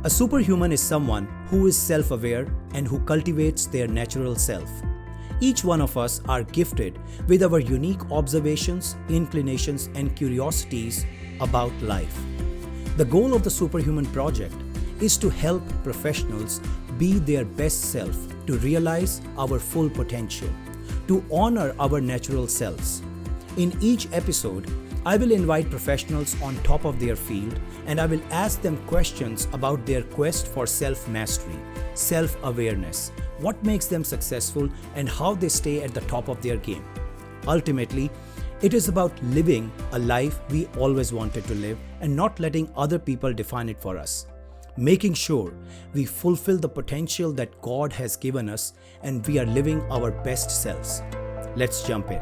A superhuman is someone who is self-aware and who cultivates their natural self. Each one of us are gifted with our unique observations, inclinations, and curiosities about life. The goal of the Superhuman Project is to help professionals be their best self, to realize our full potential, to honor our natural selves. In each episode, I will invite professionals on top of their field and I will ask them questions about their quest for self-mastery, self-awareness, what makes them successful, and how they stay at the top of their game. Ultimately, it is about living a life we always wanted to live and not letting other people define it for us. Making sure we fulfill the potential that God has given us and we are living our best selves. Let's jump in.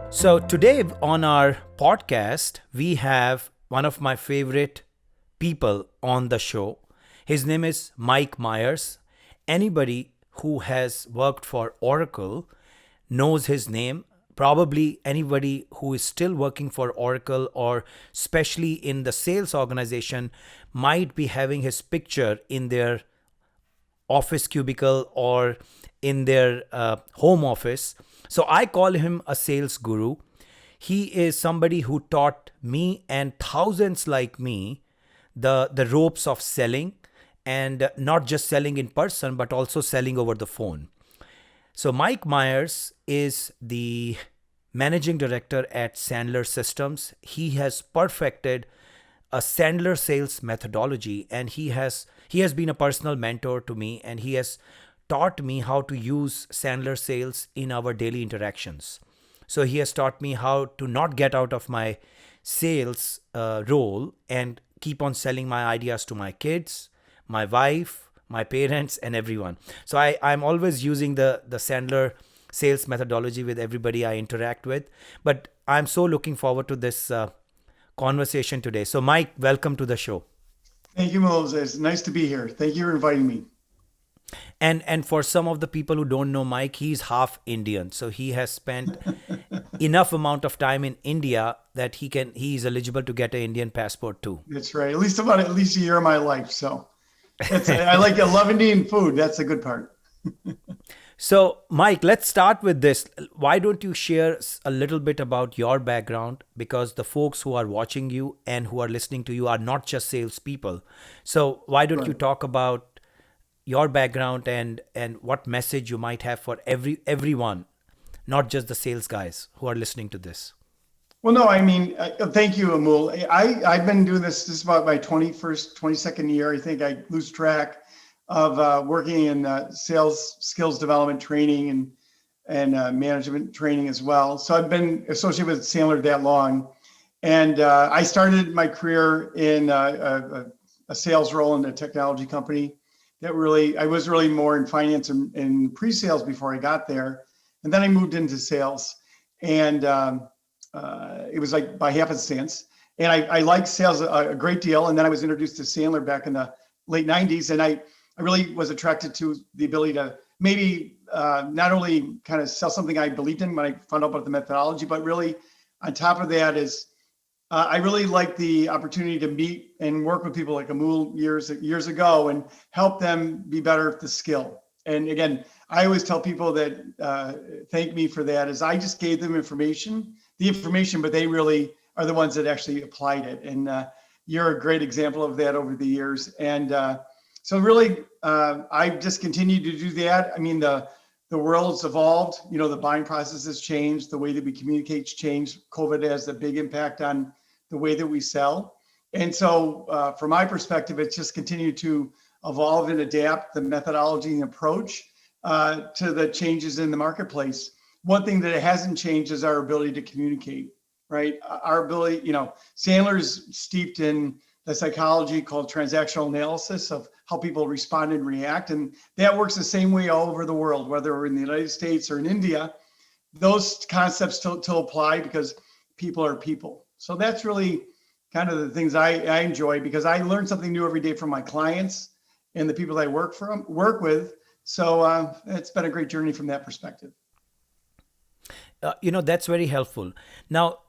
So today on our podcast, we have one of my favorite people on the show. His name is Mike Myers. Anybody who has worked for Oracle knows his name. Probably anybody who is still working for Oracle or especially in the sales organization might be having his picture in their office cubicle or in their home office. So I call him a sales guru. He is somebody who taught me and thousands like me the ropes of selling, and not just selling in person, but also selling over the phone. So Mike Myers is the managing director at Sandler Systems. He has perfected a Sandler Sales Methodology, and he has been a personal mentor to me, and he has taught me how to use Sandler Sales in our daily interactions. So he has taught me how to not get out of my sales role and keep on selling my ideas to my kids, my wife, my parents, and everyone. So I'm always using the Sandler Sales Methodology with everybody I interact with. But I'm so looking forward to this conversation today. So Mike, welcome to the show. Thank you, Moses. Nice to be here. Thank you for inviting me. And for some of the people who don't know Mike, he's half Indian. So he has spent enough amount of time in India that he is eligible to get an Indian passport too. That's right. At least a year of my life. So I love Indian food. That's a good part. So Mike, let's start with this. Why don't you share a little bit about your background? Because the folks who are watching you and who are listening to you are not just salespeople. So why don't you talk about your background and what message you might have for everyone, not just the sales guys who are listening to this? Well, no, I mean, thank you, Amul. I've been doing this is about my 22nd year. I think I lose track of working in sales skills development training and management training as well. So I've been associated with Sandler that long. And I started my career in a sales role in a technology company. I was really more in finance and pre-sales before I got there. And then I moved into sales, and it was like by happenstance. And I liked sales a great deal. And then I was introduced to Sandler back in the late 90s. And I really was attracted to the ability to maybe not only kind of sell something I believed in when I found out about the methodology, but really on top of that is I really like the opportunity to meet and work with people like Amul years ago and help them be better at the skill. And again, I always tell people that thank me for that, is I just gave them the information, but they really are the ones that actually applied it. And you're a great example of that over the years. And so really, I've just continued to do that. I mean, the world's evolved, the buying process has changed, the way that we communicate's changed. COVID has a big impact on the way that we sell. And so from my perspective, it's just continued to evolve and adapt the methodology and approach to the changes in the marketplace. One thing that it hasn't changed is our ability to communicate, right? Our ability, Sandler's steeped in the psychology called transactional analysis of how people respond and react. And that works the same way all over the world, whether we're in the United States or in India. Those concepts still apply because people are people. So that's really kind of the things I enjoy, because I learn something new every day from my clients and the people I work with. So it's been a great journey from that perspective. That's very helpful. Now,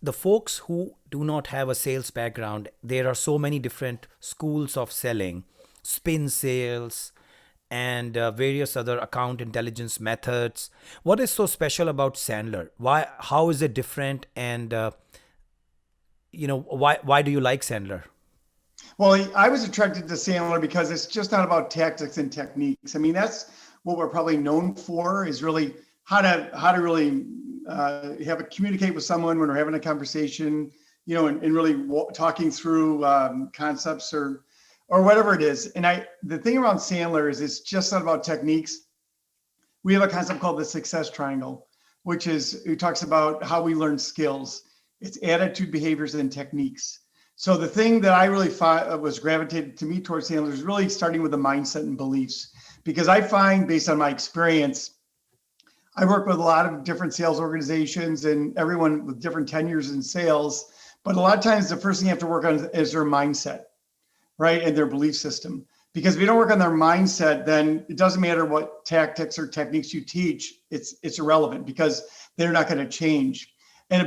the folks who do not have a sales background, there are so many different schools of selling. spin sales, and various other account intelligence methods. What is so special about Sandler? Why? How is it different? And why do you like Sandler? Well, I was attracted to Sandler because it's just not about tactics and techniques. I mean, that's what we're probably known for, is really how to really have a communicate with someone when we're having a conversation, and really talking through concepts or whatever it is. And the thing around Sandler is it's just not about techniques. We have a concept called the success triangle, it talks about how we learn skills. It's attitude, behaviors, and techniques. So the thing that I really was gravitated to me towards Sandler is really starting with the mindset and beliefs, because I find, based on my experience, I work with a lot of different sales organizations and everyone with different tenures in sales. But a lot of times the first thing you have to work on is their mindset, right? And their belief system. Because if you don't work on their mindset, then it doesn't matter what tactics or techniques you teach, it's irrelevant because they're not going to change. And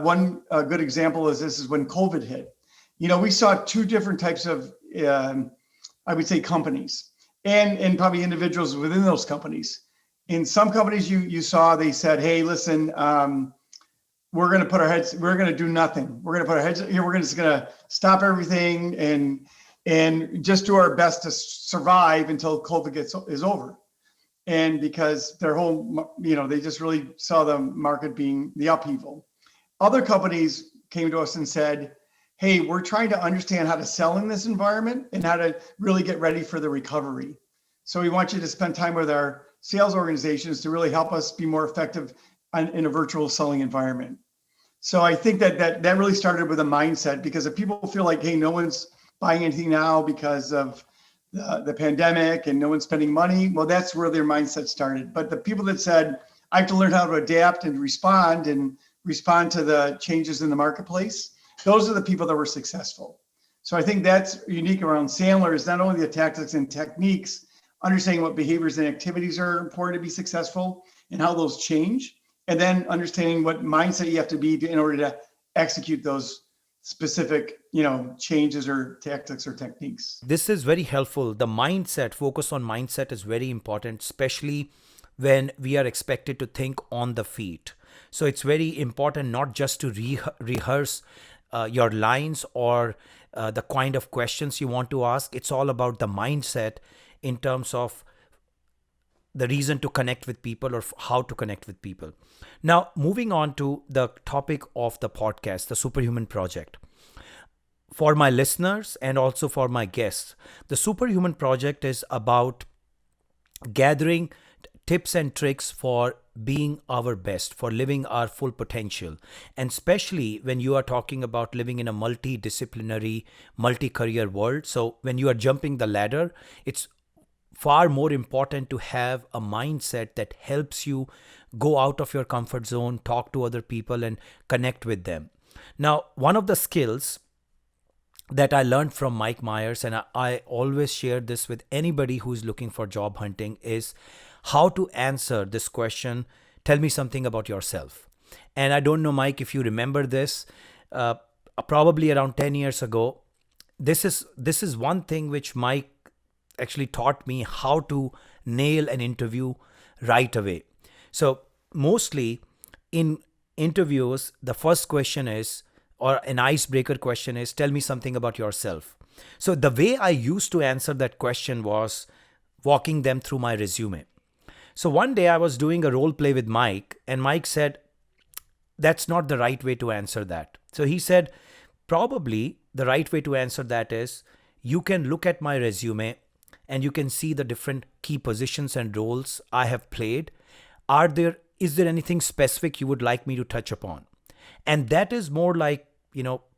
one good example is when COVID hit. We saw two different types of, I would say, companies and probably individuals within those companies. In some companies, you saw they said, "Hey, listen, we're going to put our heads. We're going to do nothing. We're going to put our heads here. We're just going to stop everything and just do our best to survive until COVID is over." And because their whole, they just really saw the market being the upheaval. Other companies came to us and said, "Hey, we're trying to understand how to sell in this environment and how to really get ready for the recovery. So we want you to spend time with our sales organizations to really help us be more effective in a virtual selling environment." So I think that really started with a mindset, because if people feel like, hey, no one's buying anything now because of the pandemic and no one's spending money, well, that's where their mindset started. But the people that said, I have to learn how to adapt and respond to the changes in the marketplace, those are the people that were successful. So I think that's unique around Sandler, is not only the tactics and techniques, understanding what behaviors and activities are important to be successful and how those change, and then understanding what mindset you have to be in order to execute those specific, changes or tactics or techniques. This is very helpful. The mindset, focus on mindset is very important, especially when we are expected to think on the feet. So it's very important not just to rehearse your lines or the kind of questions you want to ask. It's all about the mindset in terms of the reason to connect with people or how to connect with people. Now, moving on to the topic of the podcast, the Superhuman Project. For my listeners and also for my guests, the Superhuman Project is about gathering tips and tricks for being our best, for living our full potential. And especially when you are talking about living in a multidisciplinary, multi-career world. So when you are jumping the ladder, it's far more important to have a mindset that helps you go out of your comfort zone, talk to other people, and connect with them. Now, one of the skills that I learned from Mike Myers, and I always share this with anybody who's looking for job hunting, is how to answer this question, tell me something about yourself. And I don't know, Mike, if you remember this, probably around 10 years ago, this is one thing which Mike actually taught me how to nail an interview right away. So mostly in interviews, the first question is, or an icebreaker question is, tell me something about yourself. So the way I used to answer that question was walking them through my resume. So one day I was doing a role play with Mike, and Mike said, that's not the right way to answer that. So he said, probably the right way to answer that is, you can look at my resume and you can see the different key positions and roles I have played. Is there anything specific you would like me to touch upon? And that is more like,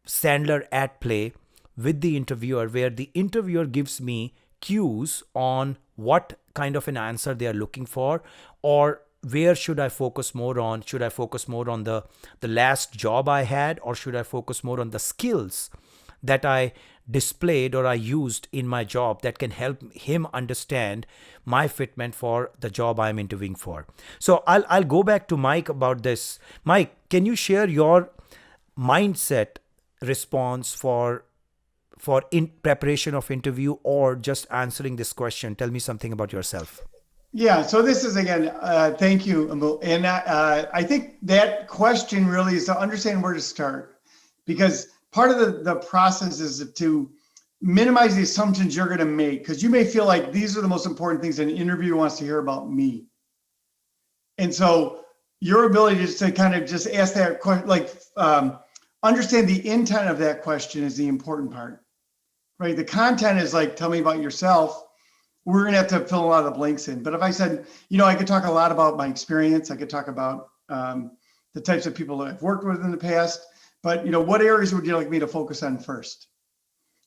Sandler at play with the interviewer, where the interviewer gives me cues on what kind of an answer they are looking for, or where should I focus more on? Should I focus more on the last job I had, or should I focus more on the skills that I displayed or I used in my job that can help him understand my fitment for the job I'm interviewing for? So I'll go back to Mike about this. Mike, can you share your mindset response for for in preparation of interview or just answering this question? Tell me something about yourself. Yeah, so this is again, thank you, Amul. And I think that question really is to understand where to start, because part of the process is to minimize the assumptions you're going to make, because you may feel like these are the most important things an interviewer wants to hear about me. And so your ability just to kind of just ask that question, like understand the intent of that question is the important part, right? The content is like, tell me about yourself. We're going to have to fill a lot of the blanks in. But if I said, I could talk a lot about my experience, I could talk about the types of people that I've worked with in the past, but what areas would you like me to focus on first?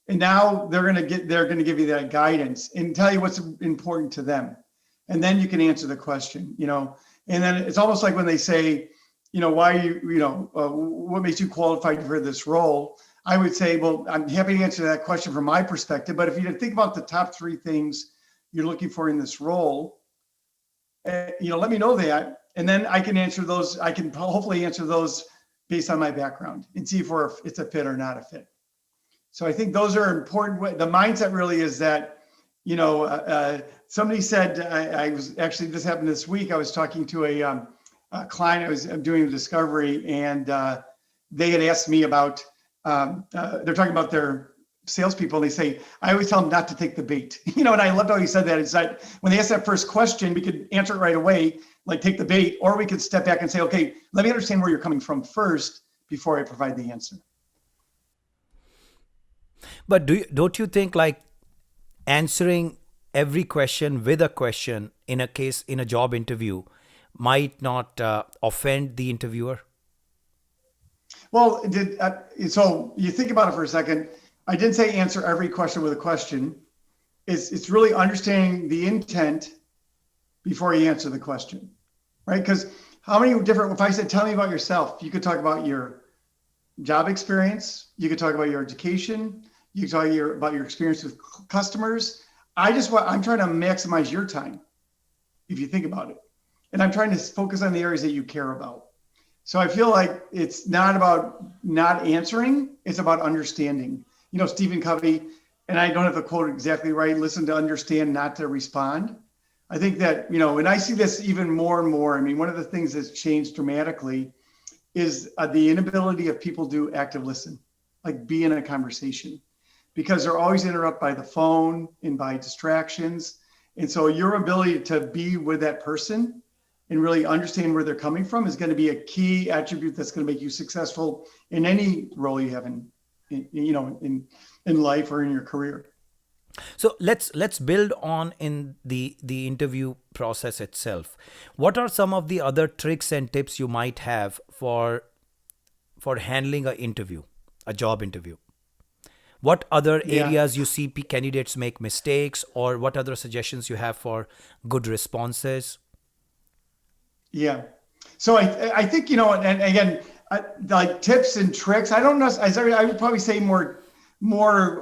And now they're going to give you that guidance and tell you what's important to them. And then you can answer the question, and then it's almost like when they say, why what makes you qualified for this role? I would say, well, I'm happy to answer that question from my perspective, but if you think about the top 3 things you're looking for in this role, let me know that, and then I can answer those. I can hopefully answer those based on my background and see if it's a fit or not a fit. So I think those are important. The mindset really is that, somebody said, I was actually, this happened this week. I was talking to a client. I was doing a discovery, and they had asked me about, they're talking about their salespeople. And they say, I always tell them not to take the bait, and I loved how he said that. It's like, when they ask that first question, we could answer it right away, like take the bait, or we could step back and say, okay, let me understand where you're coming from first before I provide the answer. But don't you think like answering every question with a question in a job interview might not offend the interviewer? Well, so you think about it for a second. I didn't say answer every question with a question. It's really understanding the intent before you answer the question, right? Because if I said, tell me about yourself, you could talk about your job experience. You could talk about your education. You could talk about your experience with customers. I'm trying to maximize your time, if you think about it. And I'm trying to focus on the areas that you care about. So I feel like it's not about not answering, it's about understanding. Stephen Covey, and I don't have the quote exactly right, listen to understand, not to respond. I think that, and I see this even more and more. I mean, one of the things that's changed dramatically is the inability of people to active listen, like be in a conversation, because they're always interrupted by the phone and by distractions. And so your ability to be with that person and really understand where they're coming from is going to be a key attribute that's going to make you successful in any role you have in life or in your career. So let's build on in the interview process itself. What are some of the other tricks and tips you might have for handling a job interview? What other areas you see candidates make mistakes, or what other suggestions you have for good responses? Yeah. So I think, and again, like tips and tricks, I don't know. I would probably say more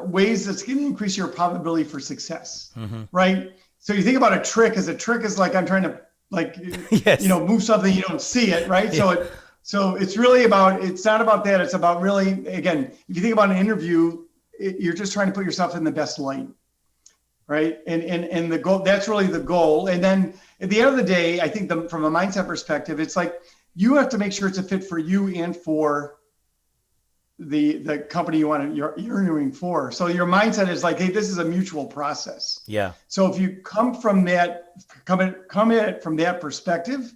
ways that's going to increase your probability for success, right? So you think about a trick is like, I'm trying to yes. Move something, you don't see it, right? Yeah. So it's really it's not about that. It's about really, again, if you think about an interview, you're just trying to put yourself in the best light, right? And the goal, that's really the goal. And then at the end of the day, I think from a mindset perspective, it's like you have to make sure it's a fit for you and for the company you're interviewing for. So your mindset is like, hey, this is a mutual process. Yeah. So if you come at it from that perspective,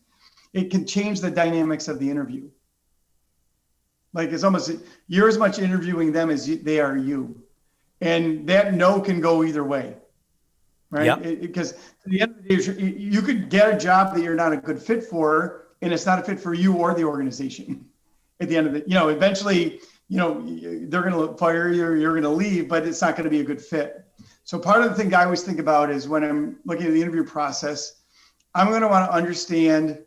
it can change the dynamics of the interview. Like it's almost, you're as much interviewing them as they are you. And that no can go either way, right? Yep. Because at the end of the day, you could get a job that you're not a good fit for, and it's not a fit for you or the organization. At the end of it, eventually, they're going to fire you or you're going to leave, but it's not going to be a good fit. So part of the thing I always think about is when I'm looking at the interview process, I'm going to want to understand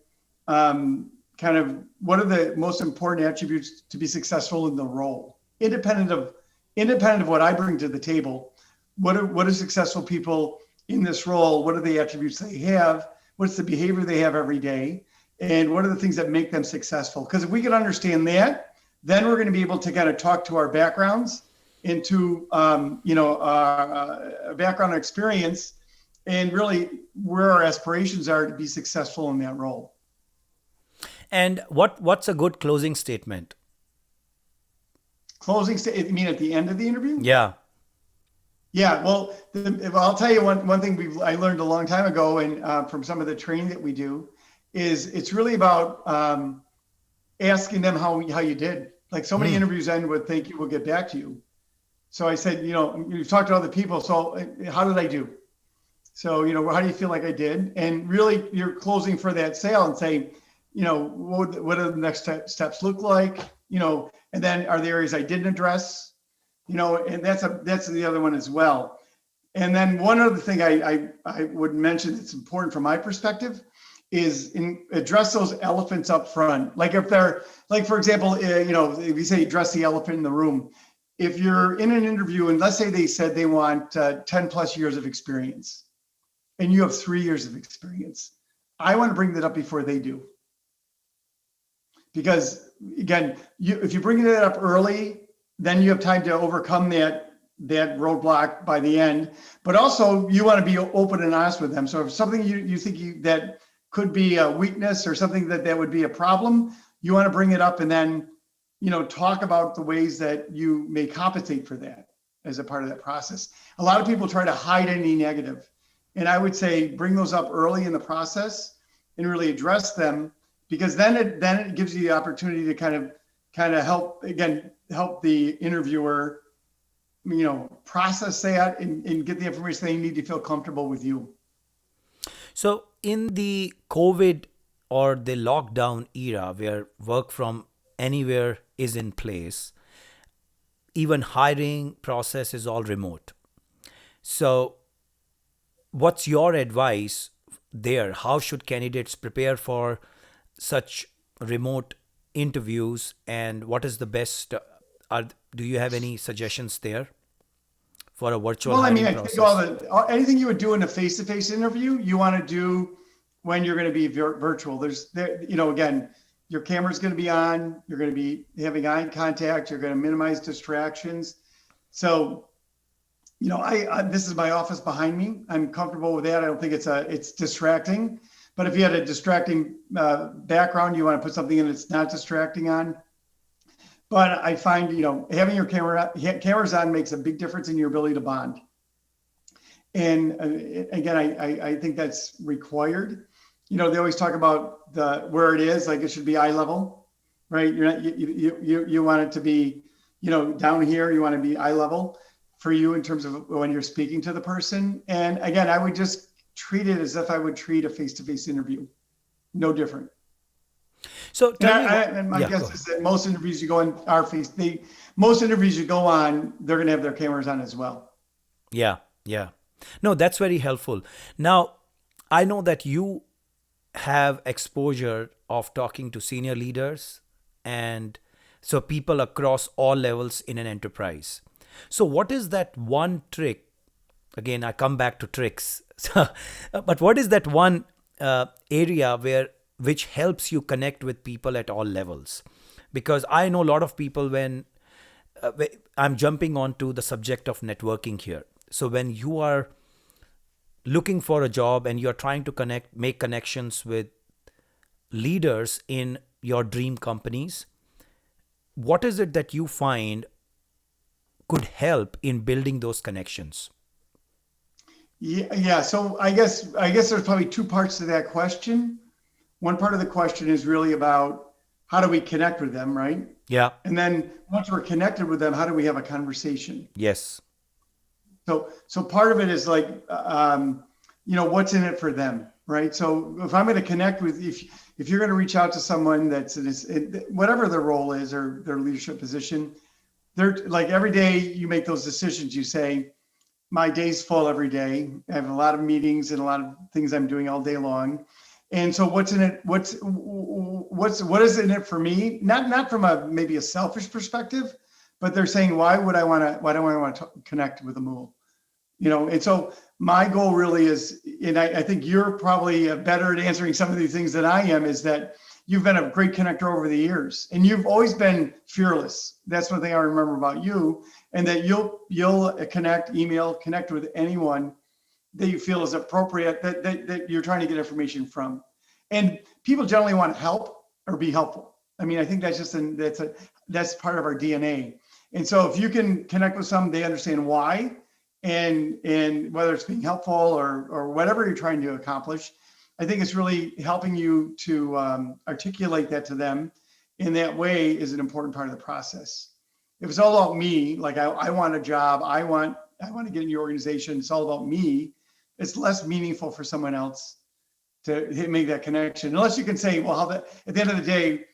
kind of what are the most important attributes to be successful in the role, independent of what I bring to the table. What are successful people in this role? What are the attributes they have? What's the behavior they have every day? And what are the things that make them successful? Because if we can understand that, then we're going to be able to kind of talk to our backgrounds into a background experience, and really where our aspirations are to be successful in that role. And what's a good closing statement? Closing statement, you mean at the end of the interview? Yeah. Yeah, well, I'll tell you one thing I learned a long time ago, and from some of the training that we do, is it's really about asking them how you did. Like so many interviews end with "Thank you, we'll get back to you." So I said, you've talked to other people, so how did I do? So how do you feel like I did? And really, you're closing for that sale and say, what do the next steps look like? And then are there areas I didn't address? And that's the other one as well. And then one other thing I would mention that's important from my perspective is address those elephants up front. Like if they're, like for example, if you say address the elephant in the room, if you're in an interview and let's say they said they want 10 plus years of experience and you have 3 years of experience, I want to bring that up before they do. Because again, if you bring that up early, then you have time to overcome that roadblock by the end. But also you want to be open and honest with them. So if something you think that could be a weakness or something that would be a problem, you want to bring it up and then, talk about the ways that you may compensate for that as a part of that process. A lot of people try to hide any negative. And I would say bring those up early in the process and really address them, because then it gives you the opportunity to kind of help the interviewer, process that and get the information they need to feel comfortable with you. So in the COVID or the lockdown era where work from anywhere is in place, even hiring process is all remote. So what's your advice there? How should candidates prepare for such remote interviews, and what is the best? Do you have any suggestions there for a virtual hiring process? I think anything you would do in a face-to-face interview, you want to do when you're going to be virtual. Again, your camera's going to be on. You're going to be having eye contact. You're going to minimize distractions. So, this is my office behind me. I'm comfortable with that. I don't think it's distracting. But if you had a distracting background, you want to put something in that's not distracting on. But I find, having your cameras on makes a big difference in your ability to bond. And again, I think that's required. They always talk about where it is, like it should be eye level, right? You want it to be, down here. You want to be eye level for you in terms of when you're speaking to the person. And again, I would just treat it as if I would treat a face-to-face interview. No different. So my guess is that most interviews you go on most interviews you go on, they're going to have their cameras on as well. Yeah. No, that's very helpful. Now, I know that you have exposure of talking to senior leaders and so people across all levels in an enterprise. So what is that one trick? Again, I come back to tricks. But what is that one area which helps you connect with people at all levels? Because I know a lot of people when I'm jumping onto the subject of networking here. So when you are looking for a job and you're trying to make connections with leaders in your dream companies, what is it that you find could help in building those connections? Yeah. So I guess there's probably two parts to that question. One part of the question is really about how do we connect with them, right? Yeah. And then once we're connected with them, how do we have a conversation? Yes. So part of it is like, what's in it for them, right? So if I'm going to connect with, if you're going to reach out to someone that's whatever their role is or their leadership position, they're like every day you make those decisions. You say, my day's full every day. I have a lot of meetings and a lot of things I'm doing all day long. And so what's in it? What is in it for me? Not from maybe a selfish perspective, but they're saying, why do I want to connect with Amul? And so my goal really is, and I think you're probably better at answering some of these things than I am, is that you've been a great connector over the years and you've always been fearless. That's one thing I remember about you. and that you'll connect with anyone that you feel is appropriate, that you're trying to get information from. And people generally want to help or be helpful. I mean, I think that's just that's part of our DNA. And so if you can connect with some, they understand why, and whether it's being helpful or whatever you're trying to accomplish, I think it's really helping you to articulate that to them in that way is an important part of the process. If it's all about me, like I want a job, I want to get in your organization, it's all about me, it's less meaningful for someone else to make that connection. Unless you can say, well, at the end of the day,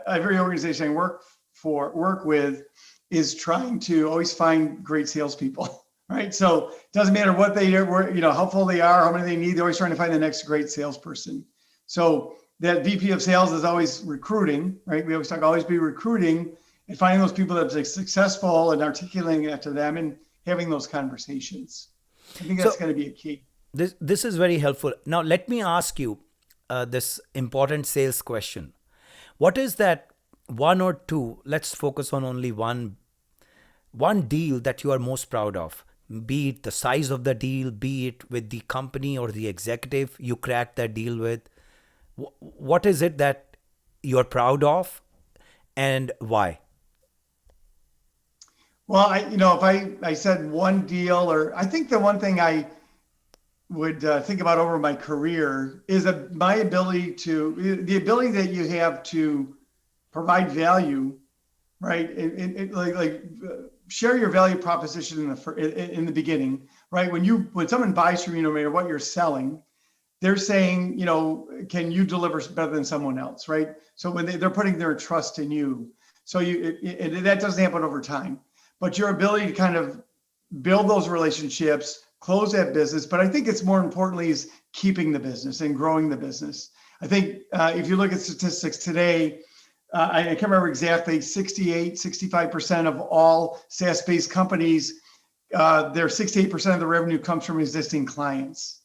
every organization I work with is trying to always find great salespeople, right? So it doesn't matter what they are, how full they are, how many they need, they're always trying to find the next great salesperson. So that VP of sales is always recruiting, right? We always be recruiting and finding those people that are successful and articulating that to them and having those conversations. I think that's going to be a key. This is very helpful. Now, let me ask you this important sales question. What is that one or two, let's focus on only one deal that you are most proud of? Be it the size of the deal, be it with the company or the executive you cracked that deal with. What is it that you're proud of and why? Well, if I said one deal, or I think the one thing I would think about over my career is the ability that you have to provide value, right? Share your value proposition in the beginning, right? When someone buys from you, no matter what you're selling, they're saying, can you deliver better than someone else, right? So when they're putting their trust in you, so that doesn't happen over time, but your ability to kind of build those relationships, close that business. But I think it's more importantly is keeping the business and growing the business. I think if you look at statistics today, I can't remember exactly, 65% of all SaaS-based companies, their 68% of the revenue comes from existing clients.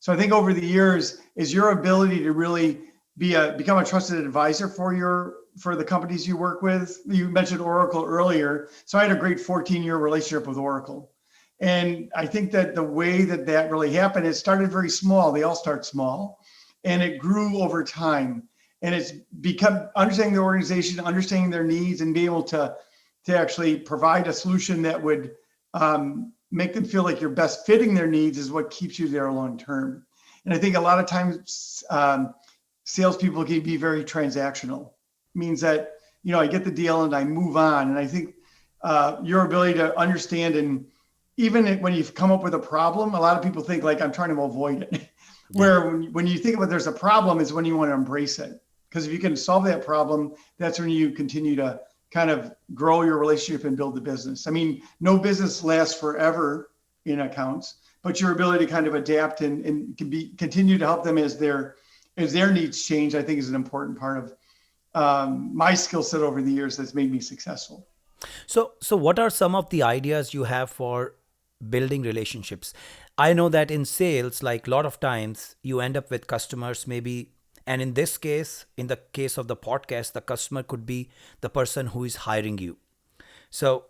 So I think over the years is your ability to really become a trusted advisor for the companies you work with. You mentioned Oracle earlier. So I had a great 14-year relationship with Oracle. And I think that the way that really happened, it started very small. They all start small, and it grew over time. And it's become understanding the organization, understanding their needs, and being able to actually provide a solution that would make them feel like you're best fitting their needs is what keeps you there long term. And I think a lot of times salespeople can be very transactional. It means that, I get the deal and I move on. And I think your ability to understand, and even when you've come up with a problem, a lot of people think like I'm trying to avoid it. Where when you think about there's a problem is when you want to embrace it. Because if you can solve that problem, that's when you continue to kind of grow your relationship and build the business. I mean, no business lasts forever in accounts, but your ability to kind of adapt and continue to help them as their needs change, I think is an important part of my skill set over the years that's made me successful. So what are some of the ideas you have for building relationships? I know that in sales, like a lot of times you end up with customers maybe, and in this case, in the case of the podcast, the customer could be the person who is hiring you. So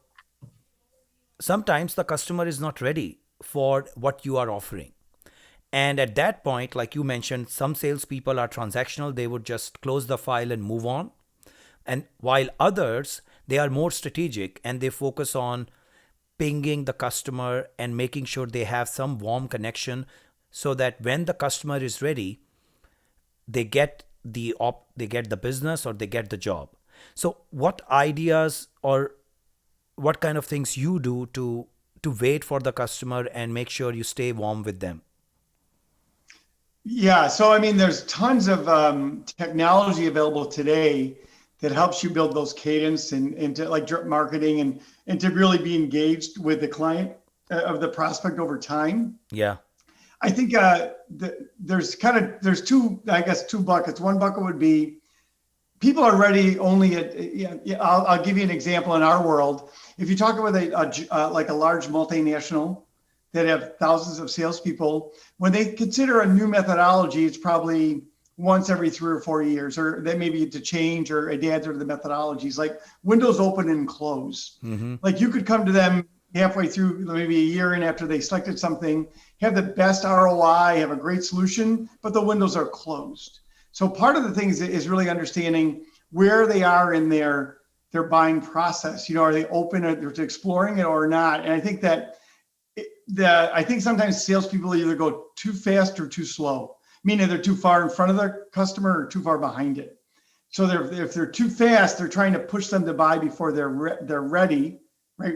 sometimes the customer is not ready for what you are offering. And at that point, like you mentioned, some salespeople are transactional. They would just close the file and move on. And while others, they are more strategic and they focus on pinging the customer and making sure they have some warm connection so that when the customer is ready, they get the business or they get the job. So what ideas or what kind of things you do to wait for the customer and make sure you stay warm with them? Yeah, so I mean, there's tons of technology available today that helps you build those cadence and to like drip marketing and to really be engaged with the client of the prospect over time. Yeah. I think there's two buckets. One bucket would be people are ready only at, I'll give you an example in our world. If you talk about like a large multinational that have thousands of salespeople, when they consider a new methodology, it's probably once every 3 or 4 years, or they maybe to change or adapt to the methodologies, like windows open and close. Like you could come to them halfway through, maybe a year in after they selected something, have the best ROI, have a great solution, but the windows are closed. So part of the things is really understanding where they are in their buying process. Are they open to exploring it or not? And I think that I think sometimes salespeople either go too fast or too slow, meaning they're too far in front of the customer or too far behind it. So if they're too fast, they're trying to push them to buy before they're ready, right?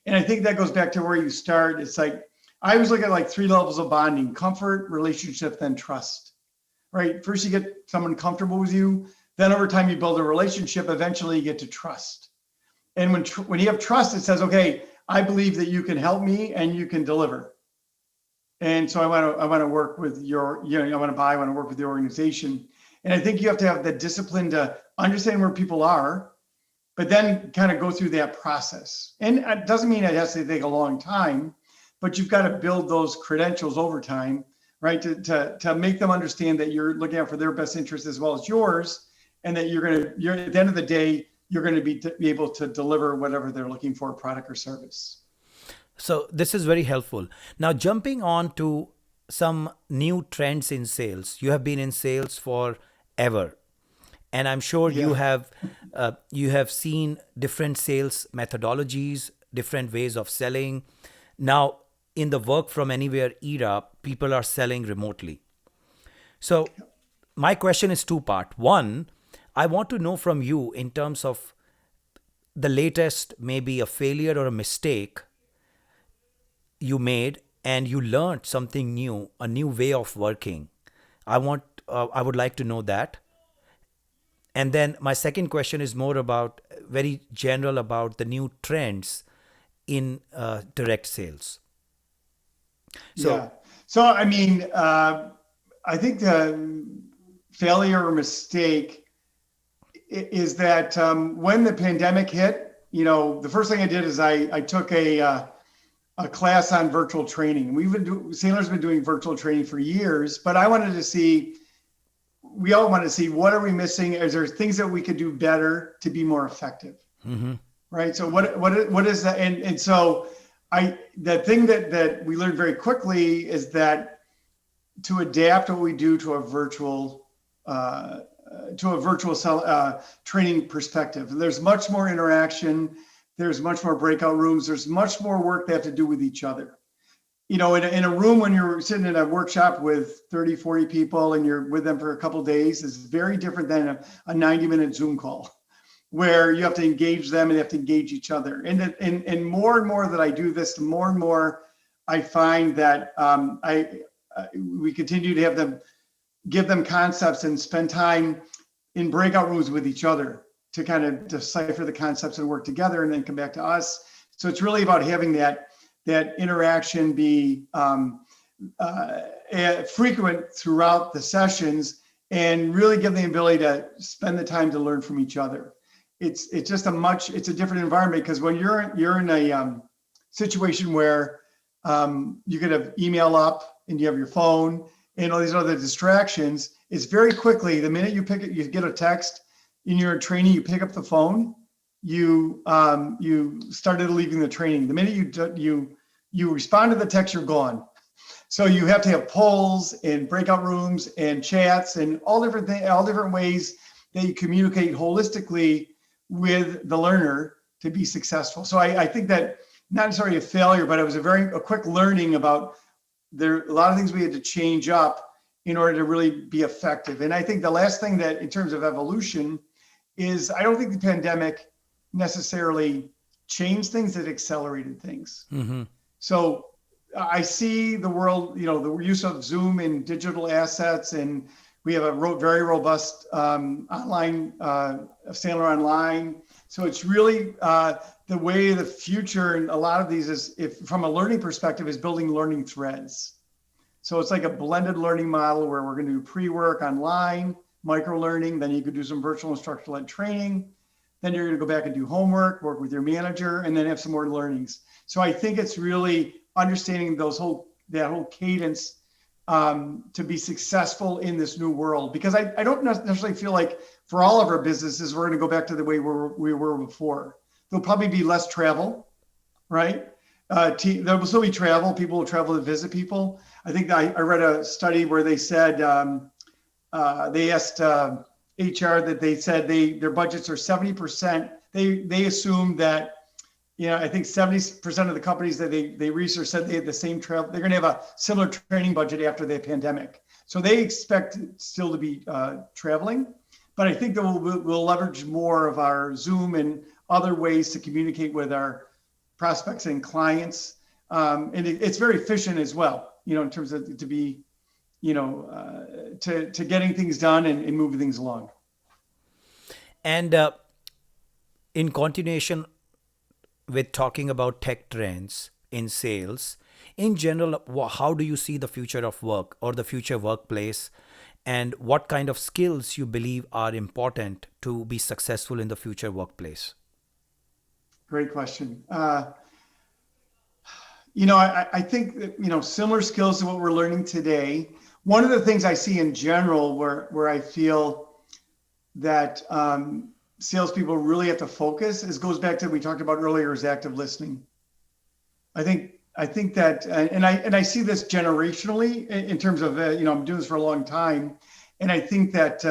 And I think that goes back to where you start. It's like, I always look at like 3 levels of bonding: comfort, relationship, then trust, right? First, you get someone comfortable with you. Then over time, you build a relationship. Eventually, you get to trust. And when you have trust, it says, okay, I believe that you can help me and you can deliver. And so I want to work with I want to work with the organization. And I think you have to have the discipline to understand where people are, but then kind of go through that process. And it doesn't mean it has to take a long time, but you've got to build those credentials over time, right? To make them understand that you're looking out for their best interest as well as yours, and that you're at the end of the day, you're going to be able to deliver whatever they're looking for, product or service. So this is very helpful. Now, jumping on to some new trends in sales. You have been in sales forever, and I'm sure you have seen different sales methodologies, different ways of selling. Now, in the work from anywhere era, people are selling remotely. So my question is two-part. One, I want to know from you in terms of the latest, maybe a failure or a mistake you made and you learned something new, a new way of working. I would like to know that. And then my second question is more about, very general, about the new trends in direct sales. So I mean, I think the failure or mistake is that when the pandemic hit, the first thing I did is I took a class on virtual training. Sandler's been doing virtual training for years, but I wanted to see, we all want to see, what are we missing? Is there things that we could do better to be more effective? Right. So what is that? And so the thing that we learned very quickly is that to adapt what we do to a virtual training perspective. There's much more interaction. There's much more breakout rooms. There's much more work they have to do with each other. In a room, when you're sitting in a workshop with 30, 40 people and you're with them for a couple of days, is very different than a 90-minute Zoom call, where you have to engage them and they have to engage each other. And more that I do this, the more and more I find that we continue to have them, give them concepts and spend time in breakout rooms with each other to kind of decipher the concepts and work together, and then come back to us. So it's really about having that interaction be frequent throughout the sessions, and really give the ability to spend the time to learn from each other. It's just it's a different environment, because when you're in a situation where you could have email up and you have your phone and all these other distractions, it's very quickly, the minute you get a text in your training, you pick up the phone, you started leaving the training. The minute you respond to the text, you're gone. So you have to have polls and breakout rooms and chats and all different ways that you communicate holistically with the learner to be successful. So I think that, not necessarily a failure, but it was a quick learning about a lot of things we had to change up in order to really be effective. And I think the last thing that, in terms of evolution, is I don't think the pandemic necessarily changed things, it accelerated things. So I see the world, the use of Zoom and digital assets, and we have a very robust online, Sandler Online. So it's really the way of the future, and a lot of these is, if from a learning perspective, is building learning threads. So it's like a blended learning model where we're going to do pre-work online, micro-learning, then you could do some virtual instructor-led training, then you're going to go back and do homework, work with your manager, and then have some more learnings. So I think it's really understanding that whole cadence to be successful in this new world. Because I don't necessarily feel like for all of our businesses, we're going to go back to the way we were before. There'll probably be less travel, right? There will still be travel. People will travel to visit people. I think I read a study where they said, they asked HR that they said their budgets are 70%. They assumed that, I think 70% of the companies that they researched said they had the same travel. They're going to have a similar training budget after the pandemic. So they expect still to be traveling. But I think that we'll leverage more of our Zoom and other ways to communicate with our prospects and clients. And it's very efficient as well, in terms of to be, to getting things done and moving things along. And in continuation with talking about tech trends in sales, in general, how do you see the future of work or the future workplace, and what kind of skills you believe are important to be successful in the future workplace? Great question. I think that, similar skills to what we're learning today. One of the things I see in general where I feel that salespeople really have to focus goes back to what we talked about earlier, is active listening. I think that, and I see this generationally in terms of, I'm doing this for a long time. And I think that,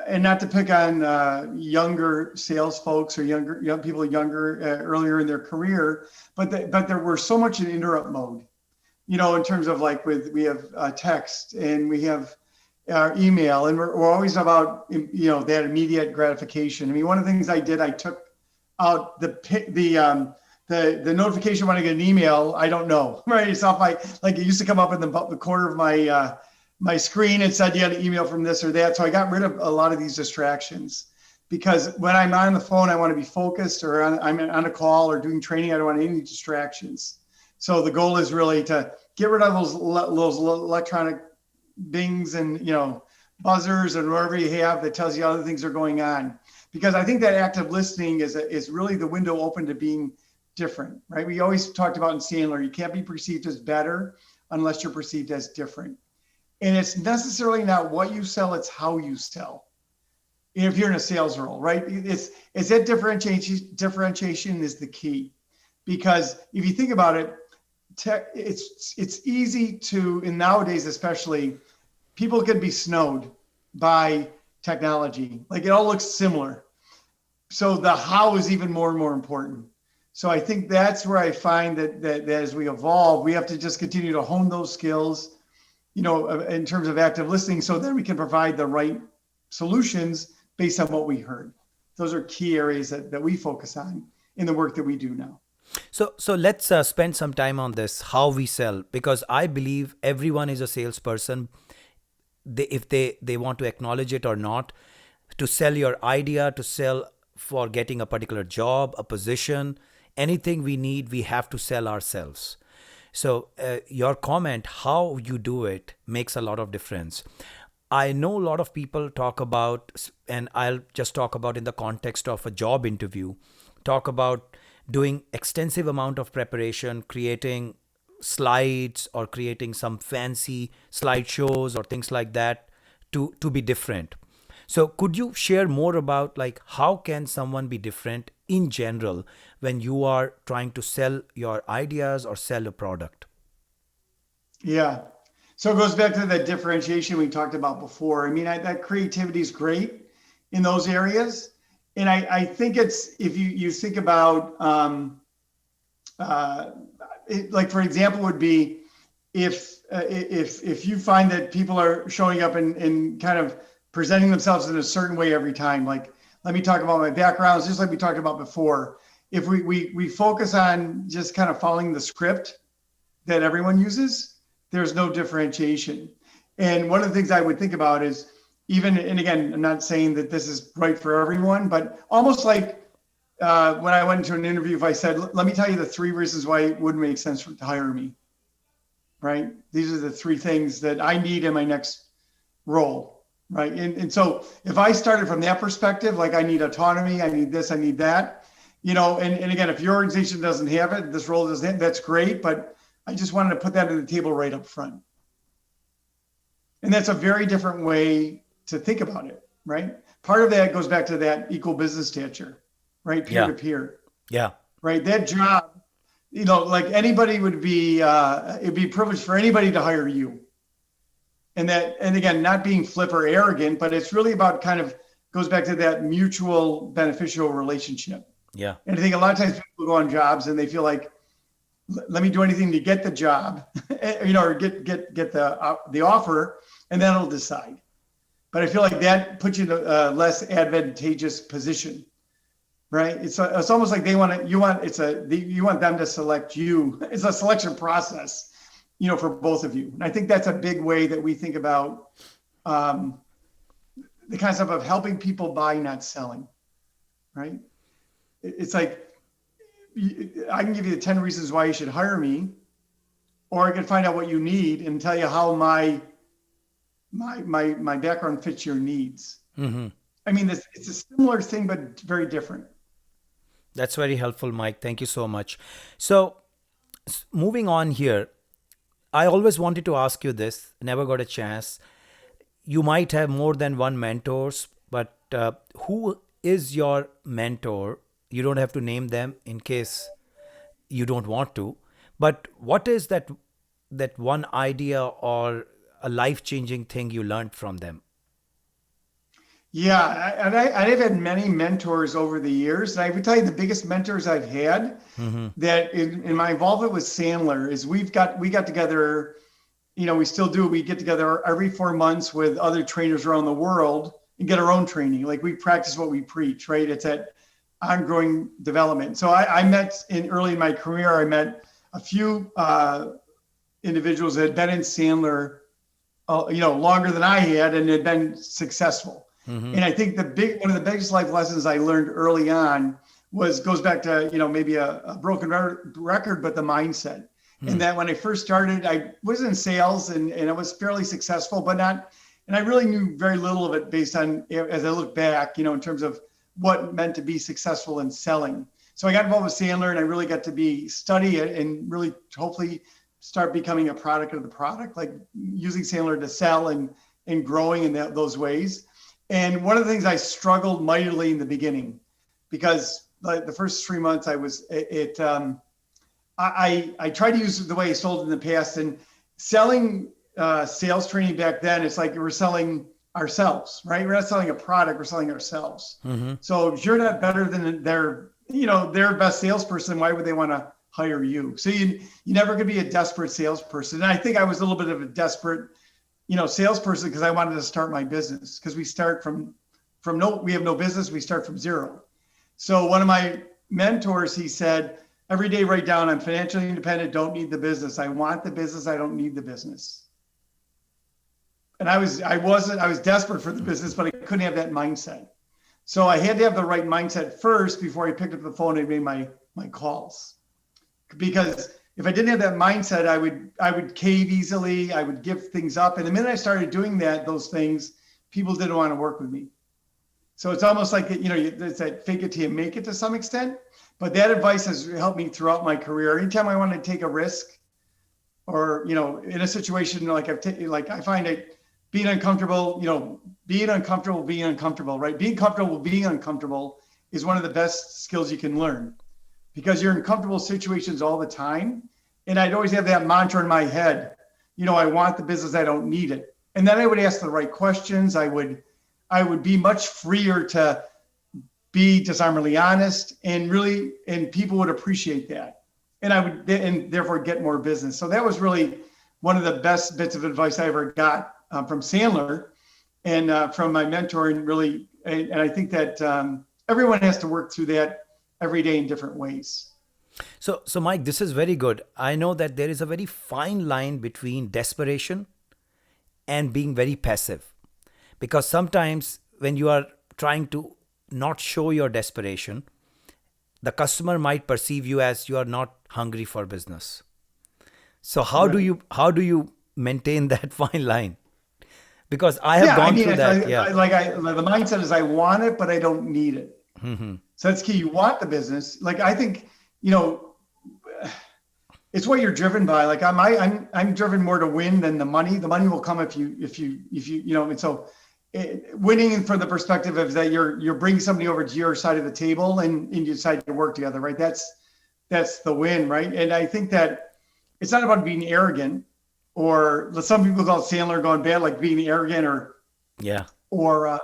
and not to pick on younger sales folks or young people earlier in their career, but there were so much in interrupt mode, in terms of like we have text and we have our email, and we're always about, that immediate gratification. I mean, one of the things I did, I took out the notification when I get an email. I don't know, right? It's off like it used to come up in the corner of my screen. It said you had an email from this or that. So I got rid of a lot of these distractions, because when I'm on the phone, I want to be focused, or I'm on a call or doing training. I don't want any distractions. So the goal is really to get rid of those electronic bings and, buzzers and whatever you have that tells you other things are going on. Because I think that active listening is really the window open to being different, right? We always talked about in Sandler, you can't be perceived as better unless you're perceived as different. And it's necessarily not what you sell, it's how you sell. If you're in a sales role, right? It's that differentiation is the key. Because if you think about it, it's easy to, and nowadays especially, people can be snowed by technology. Like it all looks similar. So the how is even more and more important. So I think that's where I find that as we evolve, we have to just continue to hone those skills, in terms of active listening, so that we can provide the right solutions based on what we heard. Those are key areas that we focus on in the work that we do now. So let's spend some time on this, how we sell, because I believe everyone is a salesperson, if they want to acknowledge it or not. To sell your idea, to sell for getting a particular job, a position, anything we need, we have to sell ourselves. So your comment, how you do it, makes a lot of difference. I know a lot of people talk about, and I'll just talk about in the context of a job interview, talk about doing extensive amount of preparation, creating slides or creating some fancy slideshows or things like that to be different. So could you share more about like how can someone be different in general when you are trying to sell your ideas or sell a product? Yeah. So it goes back to the differentiation we talked about before. I mean, that creativity is great in those areas. And I think it's, if you think about, like for example, would be if you find that people are showing up and kind of presenting themselves in a certain way every time, like, let me talk about my backgrounds, just like we talked about before. If we focus on just kind of following the script that everyone uses, there's no differentiation. And one of the things I would think about is, even, and again, I'm not saying that this is right for everyone, but almost like when I went into an interview, if I said, let me tell you the 3 reasons why it wouldn't make sense to hire me, right? These are the 3 things that I need in my next role, right? And so if I started from that perspective, like I need autonomy, I need this, I need that, and again, if your organization doesn't have it, this role doesn't have, that's great, but I just wanted to put that on the table right up front. And that's a very different way to think about it, right? Part of that goes back to that equal business stature, right? Peer Yeah. to peer, Yeah. right? That job, like anybody would be, it'd be a privilege for anybody to hire you. And again, not being flip or arrogant, but it's really about kind of goes back to that mutual beneficial relationship. Yeah. And I think a lot of times people go on jobs and they feel like, let me do anything to get the job, or get the offer, and then I'll decide. But I feel like that puts you in a less advantageous position, right? It's almost like you want them to select you. It's a selection process, for both of you. And I think that's a big way that we think about the concept of helping people buy, not selling, right? It's like, I can give you the 10 reasons why you should hire me, or I can find out what you need and tell you how my background fits your needs. Mm-hmm. I mean, it's a similar thing, but very different. That's very helpful, Mike. Thank you so much. So moving on here, I always wanted to ask you this, never got a chance. You might have more than one mentors, but who is your mentor? You don't have to name them in case you don't want to. But what is that one idea or a life-changing thing you learned from them? Yeah, I've had many mentors over the years. And I would tell you the biggest mentors I've had that in my involvement with Sandler is we got together, we still do, we get together every 4 months with other trainers around the world and get our own training. Like we practice what we preach, right? It's that ongoing development. So I met early in my career, I met a few individuals that had been in Sandler, longer than I had and had been successful. Mm-hmm. And I think one of the biggest life lessons I learned early on goes back to, maybe a broken record, but the mindset. Mm-hmm. And that when I first started, I was in sales and I was fairly successful, but not, and I really knew very little of it based on, as I look back, in terms of what it meant to be successful in selling. So I got involved with Sandler and I really got to study it and really hopefully start becoming a product of the product, like using Sandler to sell and growing in those ways. And one of the things I struggled mightily in the beginning, because the first 3 months I tried to use the way I sold in the past, and selling sales training back then, it's like we're selling ourselves, right? We're not selling a product, we're selling ourselves. Mm-hmm. So if you're not better than their best salesperson, why would they want to hire you? So you never could be a desperate salesperson. And I think I was a little bit of a desperate, salesperson because I wanted to start my business, because we start we have no business, we start from zero. So one of my mentors, he said, every day write down, I'm financially independent, don't need the business. I want the business, I don't need the business. And I was desperate for the business, but I couldn't have that mindset. So I had to have the right mindset first before I picked up the phone and made my calls. Because if I didn't have that mindset, I would cave easily. I would give things up. And the minute I started doing those things, people didn't want to work with me. So it's almost like, it's that fake it till you make it to some extent. But that advice has helped me throughout my career. Anytime I want to take a risk, or, in a situation like I find it being uncomfortable, being uncomfortable, right? Being comfortable being uncomfortable is one of the best skills you can learn. Because you're in comfortable situations all the time. And I'd always have that mantra in my head, I want the business, I don't need it. And then I would ask the right questions. I would be much freer to be disarmingly honest, and people would appreciate that. And therefore get more business. So that was really one of the best bits of advice I ever got from Sandler and from my mentor. And I think that everyone has to work through that every day in different ways. So Mike, this is very good. I know that there is a very fine line between desperation and being very passive, because sometimes when you are trying to not show your desperation, the customer might perceive you as you are not hungry for business. So how do you maintain that fine line? Because I have gone through that. The mindset is I want it, but I don't need it. Mm-hmm. So that's key. You want the business. Like, I think, it's what you're driven by. Like I'm driven more to win than the money. The money will come if you and so winning from the perspective of that you're bringing somebody over to your side of the table and you decide to work together, right? That's the win, right? And I think that it's not about being arrogant, or some people call it Sandler going bad, like being arrogant or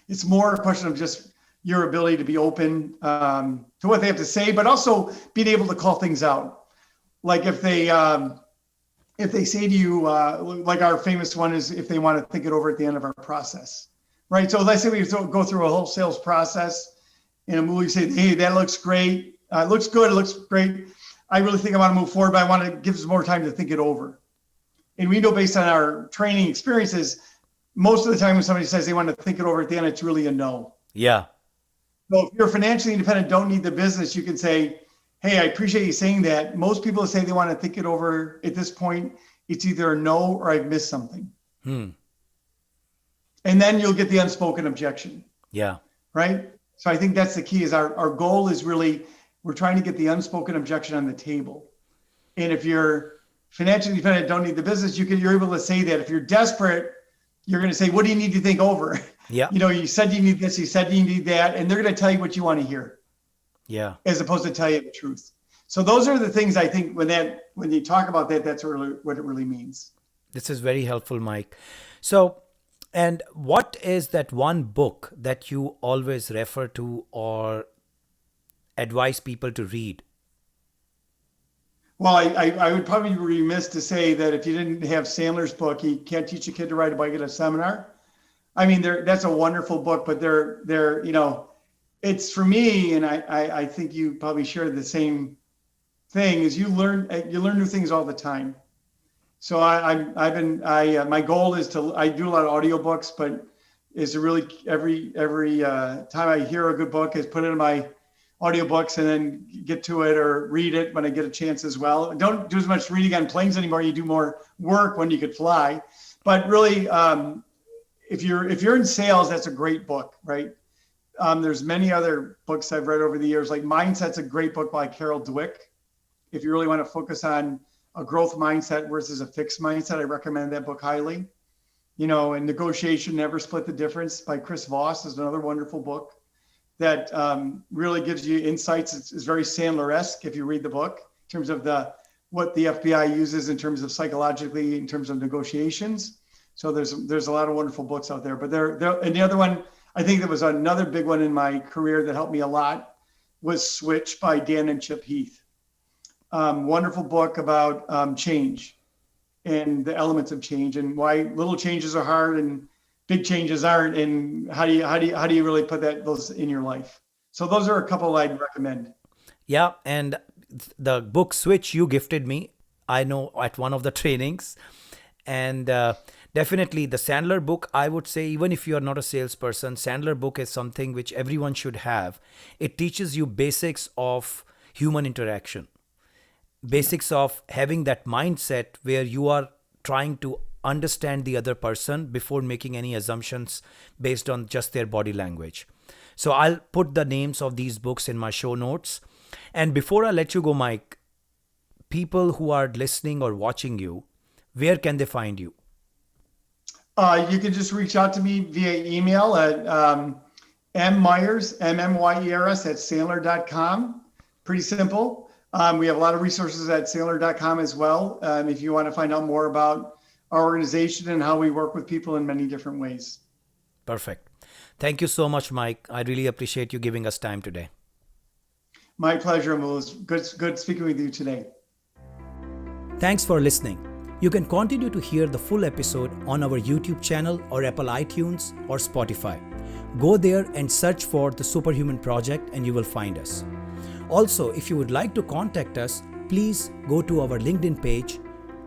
it's more a question of just your ability to be open to what they have to say, but also being able to call things out. Like if they say to you, like our famous one is if they want to think it over at the end of our process, right? So let's say we go through a whole sales process and a movie say, hey, that looks great. It looks good. It looks great. I really think I want to move forward, but I want to give us more time to think it over. And we know based on our training experiences, most of the time when somebody says they want to think it over at the end, it's really a no. Yeah. So if you're financially independent, don't need the business, you can say, hey, I appreciate you saying that. Most people say they want to think it over at this point. It's either a no or I've missed something. And then you'll get the unspoken objection. Yeah. Right? So I think that's the key is our goal is really, we're trying to get the unspoken objection on the table. And if you're financially independent, don't need the business, you're able to say that. If you're desperate, you're going to say, what do you need to think over? Yeah. You said you need this, you said you need that, and they're going to tell you what you want to hear. Yeah. As opposed to tell you the truth. So those are the things I think when you talk about that, that's really what it really means. This is very helpful, Mike. So, and what is that one book that you always refer to or advise people to read? Well, I would probably be remiss to say that if you didn't have Sandler's book, You Can't Teach a Kid to Ride a Bike at a Seminar. I mean, that's a wonderful book, but it's for me, and I think you probably share the same thing, is you learn new things all the time. So my goal is I do a lot of audiobooks, but is to really every time I hear a good book is put it in my audiobooks and then get to it or read it when I get a chance as well. Don't do as much reading on planes anymore. You do more work when you could fly. But really, if you're in sales, that's a great book, right? There's many other books I've read over the years, like Mindset's a great book by Carol Dweck. If you really want to focus on a growth mindset versus a fixed mindset, I recommend that book highly. And Negotiation, Never Split the Difference by Chris Voss is another wonderful book that really gives you insights. It's very Sandler-esque if you read the book in terms of what the FBI uses in terms of psychologically, in terms of negotiations. So there's a lot of wonderful books out there. But and the other one, I think that was another big one in my career that helped me a lot, was Switch by Dan and Chip Heath. Wonderful book about change and the elements of change and why little changes are hard and big changes aren't, and how do you really put those in your life. So those are a couple I'd recommend. Yeah, and the book Switch you gifted me, I know, at one of the trainings. And definitely the Sandler book, I would say, even if you are not a salesperson, Sandler book is something which everyone should have. It teaches you basics of human interaction, basics of having that mindset where you are trying to understand the other person before making any assumptions based on just their body language. So I'll put the names of these books in my show notes. And before I let you go, Mike, people who are listening or watching you, where can they find you? You can just reach out to me via email at mmyers, MMYERS at Sandler.com. Pretty simple. We have a lot of resources at Sandler.com as well. If you want to find out more about our organization and how we work with people in many different ways. Perfect. Thank you so much, Mike. I really appreciate you giving us time today. My pleasure, Amul. It's good speaking with you today. Thanks for listening. You can continue to hear the full episode on our YouTube channel or Apple iTunes or Spotify. Go there and search for the Superhuman Project and you will find us. Also, if you would like to contact us, please go to our LinkedIn page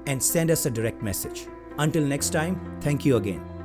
and send us a direct message. Until next time, thank you again.